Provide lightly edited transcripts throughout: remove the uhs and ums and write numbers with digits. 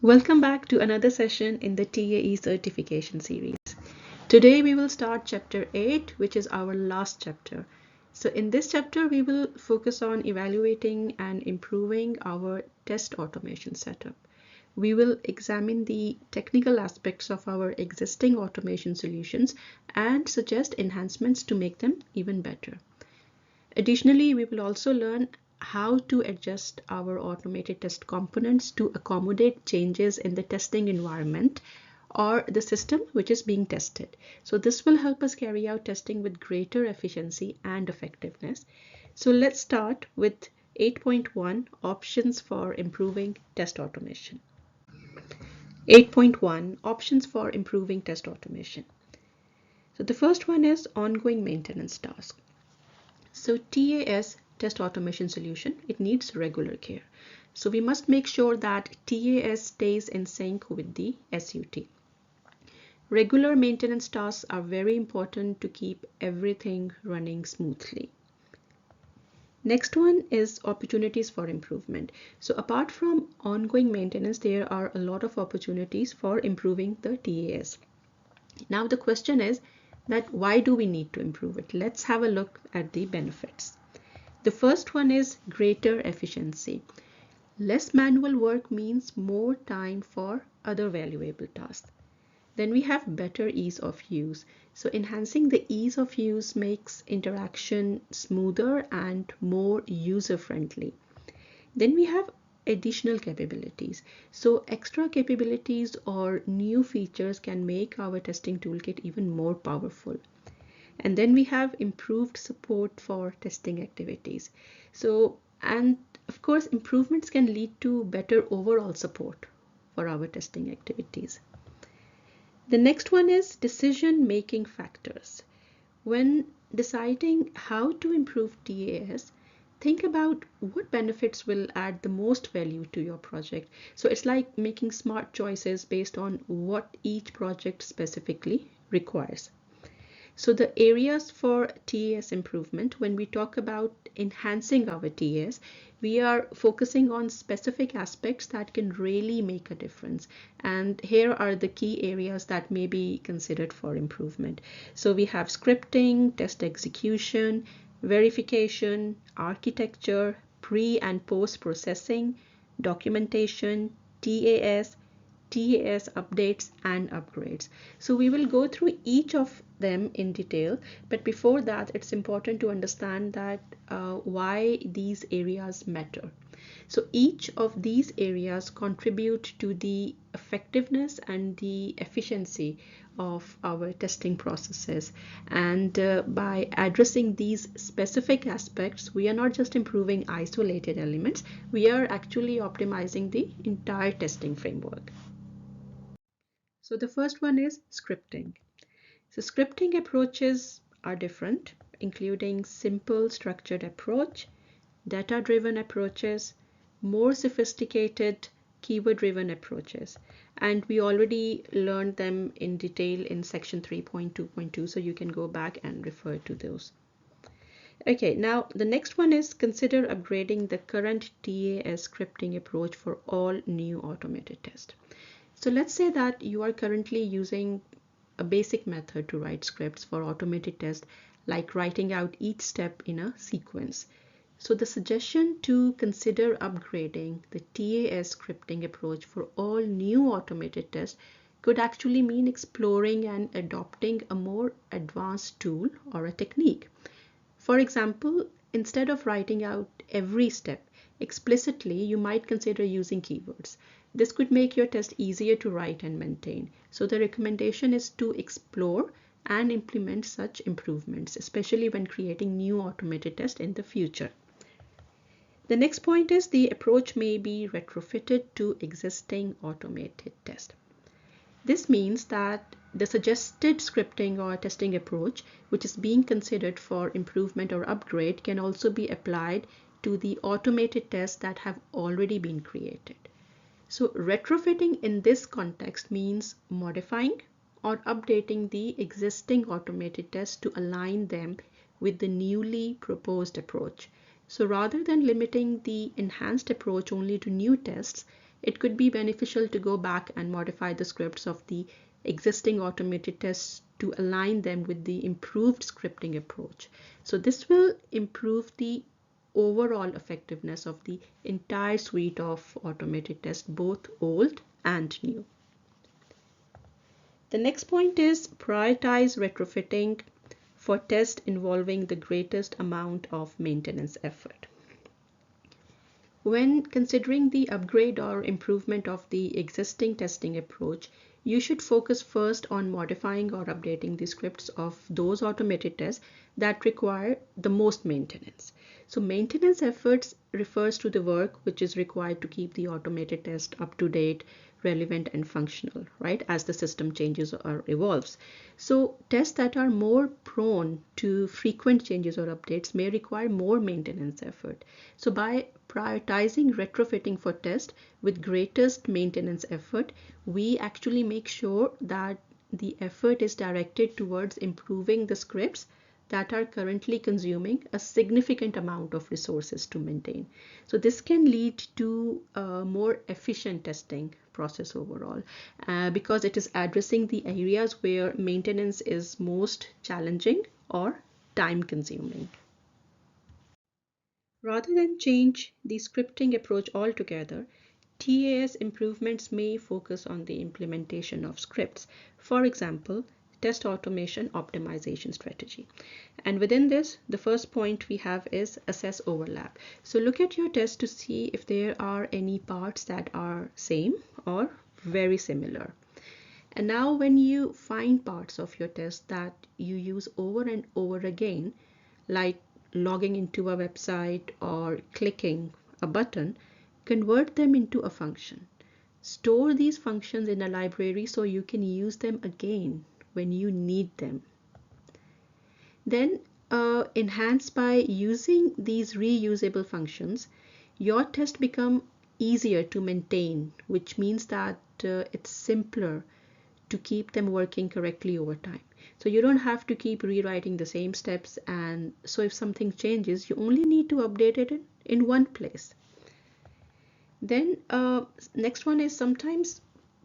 Welcome back to another session in the TAE certification series. Today we will start chapter 8, which is our last chapter. So in this chapter, we will focus on evaluating and improving our test automation setup. We will examine the technical aspects of our existing automation solutions and suggest enhancements to make them even better. Additionally, we will also learn how to adjust our automated test components to accommodate changes in the testing environment or the system which is being tested. So this will help us carry out testing with greater efficiency and effectiveness. So let's start with 8.1 options for improving test automation. 8.1 options for improving test automation. So the first one is ongoing maintenance task. So TAS, test automation solution, it needs regular care. So we must make sure that TAS stays in sync with the SUT. Regular maintenance tasks are very important to keep everything running smoothly. Next one is opportunities for improvement. So apart from ongoing maintenance, there are a lot of opportunities for improving the TAS. Now the question is that why do we need to improve it? Let's have a look at the benefits. The first one is greater efficiency. Less manual work means more time for other valuable tasks. Then we have better ease of use. So enhancing the ease of use makes interaction smoother and more user-friendly. Then we have additional capabilities. So extra capabilities or new features can make our testing toolkit even more powerful. And then we have improved support for testing activities. And of course, improvements can lead to better overall support for our testing activities. The next one is decision-making factors. When deciding how to improve TAS, think about what benefits will add the most value to your project. So it's like making smart choices based on what each project specifically requires. So the areas for TAS improvement, when we talk about enhancing our TAS, we are focusing on specific aspects that can really make a difference. And here are the key areas that may be considered for improvement. So we have scripting, test execution, verification, architecture, pre and post processing, documentation, TAS updates and upgrades. So we will go through each of them in detail, but before that it's important to understand that why these areas matter. So each of these areas contribute to the effectiveness and the efficiency of our testing processes, and by addressing these specific aspects, we are not just improving isolated elements, we are actually optimizing the entire testing framework. So the first one is scripting. So scripting approaches are different, including simple structured approach, data-driven approaches, more sophisticated keyword-driven approaches. And we already learned them in detail in section 3.2.2, so you can go back and refer to those. Okay, now the next one is consider upgrading the current TAS scripting approach for all new automated tests. So let's say that you are currently using a basic method to write scripts for automated tests, like writing out each step in a sequence. So the suggestion to consider upgrading the TAS scripting approach for all new automated tests could actually mean exploring and adopting a more advanced tool or a technique. For example, instead of writing out every step explicitly, you might consider using keywords. This could make your test easier to write and maintain. So the recommendation is to explore and implement such improvements, especially when creating new automated tests in the future. The next point is the approach may be retrofitted to existing automated tests. This means that the suggested scripting or testing approach, which is being considered for improvement or upgrade, can also be applied to the automated tests that have already been created. So retrofitting in this context means modifying or updating the existing automated tests to align them with the newly proposed approach. So rather than limiting the enhanced approach only to new tests, it could be beneficial to go back and modify the scripts of the existing automated tests to align them with the improved scripting approach. So this will improve the overall effectiveness of the entire suite of automated tests, both old and new. The next point is prioritize retrofitting for tests involving the greatest amount of maintenance effort. When considering the upgrade or improvement of the existing testing approach, you should focus first on modifying or updating the scripts of those automated tests that require the most maintenance. So maintenance efforts refers to the work which is required to keep the automated test up to date, relevant and functional, right, as the system changes or evolves. So tests that are more prone to frequent changes or updates may require more maintenance effort. So by prioritizing retrofitting for tests with greatest maintenance effort, we actually make sure that the effort is directed towards improving the scripts that are currently consuming a significant amount of resources to maintain. So this can lead to a more efficient testing process overall, because it is addressing the areas where maintenance is most challenging or time consuming. Rather than change the scripting approach altogether, TAS improvements may focus on the implementation of scripts. For example, test automation optimization strategy. And within this, the first point we have is assess overlap. So look at your test to see if there are any parts that are same or very similar. And now when you find parts of your test that you use over and over again, like logging into a website or clicking a button, convert them into a function. Store these functions in a library so you can use them again when you need them. Then enhance by using these reusable functions, your test become easier to maintain, which means that it's simpler to keep them working correctly over time. So you don't have to keep rewriting the same steps, and so if something changes, you only need to update it in one place. Then next one is sometimes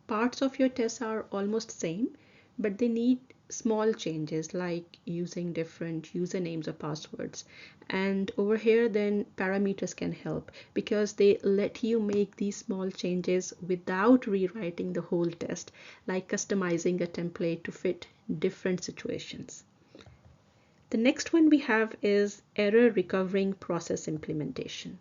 parts of your tests are almost same, but they need small changes like using different usernames or passwords. And over here then parameters can help because they let you make these small changes without rewriting the whole test, like customizing a template to fit different situations. The next one we have is error recovering process implementation.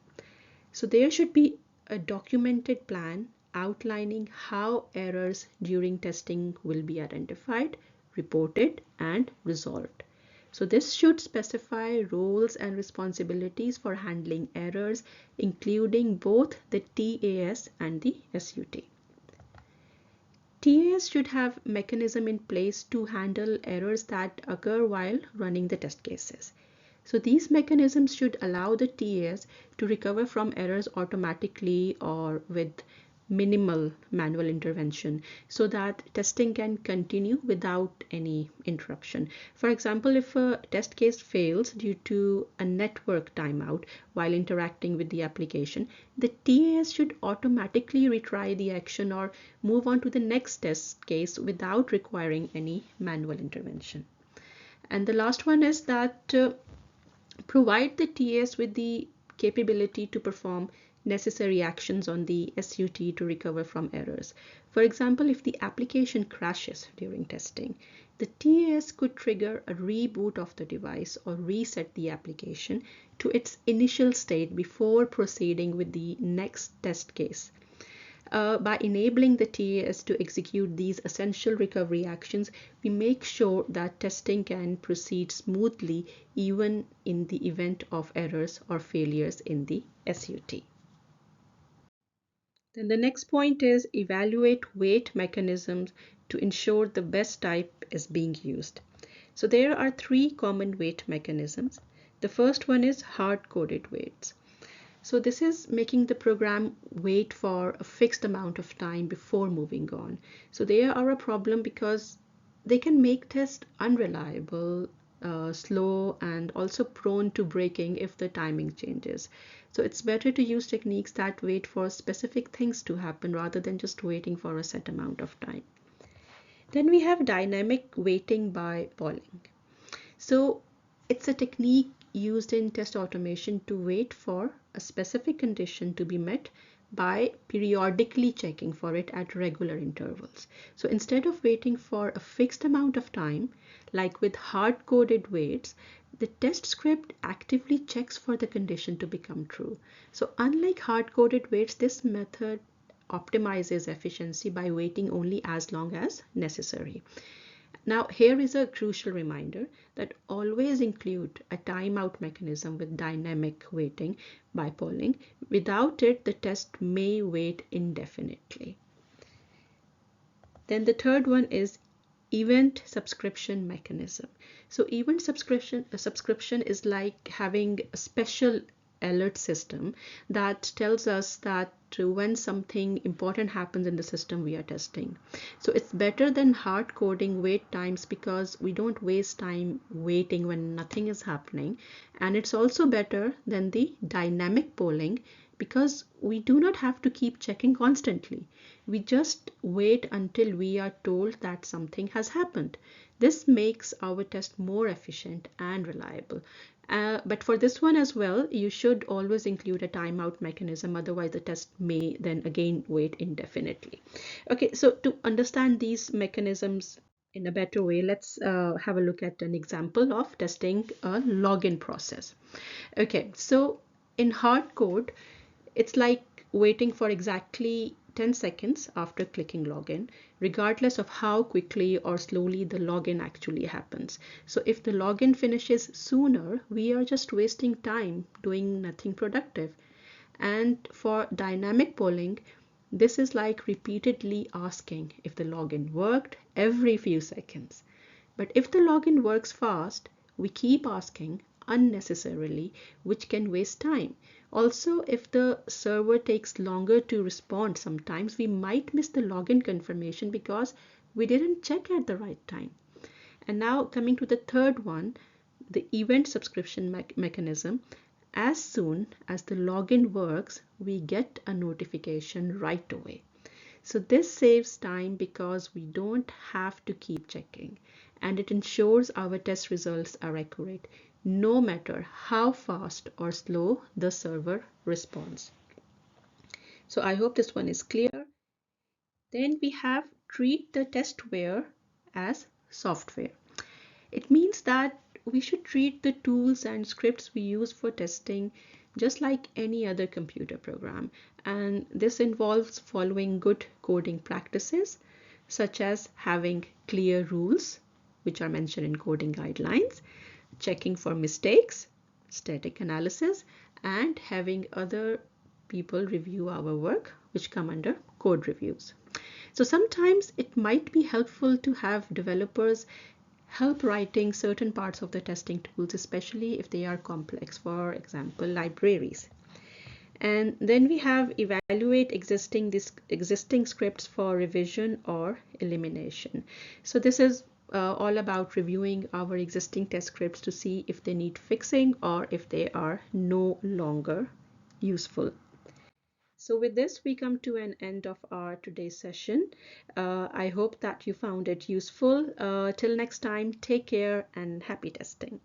So there should be a documented plan outlining how errors during testing will be identified, reported, and resolved. So this should specify roles and responsibilities for handling errors, including both the TAS and the SUT. TAS should have mechanism in place to handle errors that occur while running the test cases. So these mechanisms should allow the TAS to recover from errors automatically or with minimal manual intervention so that testing can continue without any interruption. For example, if a test case fails due to a network timeout while interacting with the application, the TAS should automatically retry the action or move on to the next test case without requiring any manual intervention. And the last one is that provide the TAS with the capability to perform necessary actions on the SUT to recover from errors. For example, if the application crashes during testing, the TAS could trigger a reboot of the device or reset the application to its initial state before proceeding with the next test case. By enabling the TAS to execute these essential recovery actions, we make sure that testing can proceed smoothly even in the event of errors or failures in the SUT. Then the next point is evaluate weight mechanisms to ensure the best type is being used. So there are three common weight mechanisms. The first one is hard-coded weights. So this is making the program wait for a fixed amount of time before moving on. So they are a problem because they can make tests unreliable slow and also prone to breaking if the timing changes. So it's better to use techniques that wait for specific things to happen rather than just waiting for a set amount of time. Then we have dynamic waiting by polling. So it's a technique used in test automation to wait for a specific condition to be met by periodically checking for it at regular intervals. So instead of waiting for a fixed amount of time, like with hard-coded waits, the test script actively checks for the condition to become true. So unlike hard-coded waits, this method optimizes efficiency by waiting only as long as necessary. Now, here is a crucial reminder that always include a timeout mechanism with dynamic waiting by polling. Without it, the test may wait indefinitely. Then the third one is event subscription mechanism. So event subscription is like having a special alert system that tells us that when something important happens in the system we are testing. So it's better than hard coding wait times because we don't waste time waiting when nothing is happening, and it's also better than the dynamic polling because we do not have to keep checking constantly. We just wait until we are told that something has happened. This makes our test more efficient and reliable. But for this one as well, you should always include a timeout mechanism, otherwise the test may then again wait indefinitely. Okay, so to understand these mechanisms in a better way, let's have a look at an example of testing a login process. Okay, so in hard code, it's like waiting for exactly 10 seconds after clicking login, regardless of how quickly or slowly the login actually happens. So if the login finishes sooner, we are just wasting time doing nothing productive. And for dynamic polling, this is like repeatedly asking if the login worked every few seconds. But if the login works fast, we keep asking unnecessarily, which can waste time. Also, if the server takes longer to respond, sometimes we might miss the login confirmation because we didn't check at the right time. And now coming to the third one, the event subscription mechanism. As soon as the login works, we get a notification right away. So this saves time because we don't have to keep checking, and it ensures our test results are accurate no matter how fast or slow the server responds. So I hope this one is clear. Then we have treat the testware as software. It means that we should treat the tools and scripts we use for testing just like any other computer program. And this involves following good coding practices, such as having clear rules, which are mentioned in coding guidelines, checking for mistakes, static analysis, and having other people review our work, which come under code reviews. So sometimes it might be helpful to have developers help writing certain parts of the testing tools, especially if they are complex, for example, libraries. And then we have evaluate existing scripts for revision or elimination. So this is all about reviewing our existing test scripts to see if they need fixing or if they are no longer useful. So with this, we come to an end of our today's session. I hope that you found it useful. Till next time, take care and happy testing.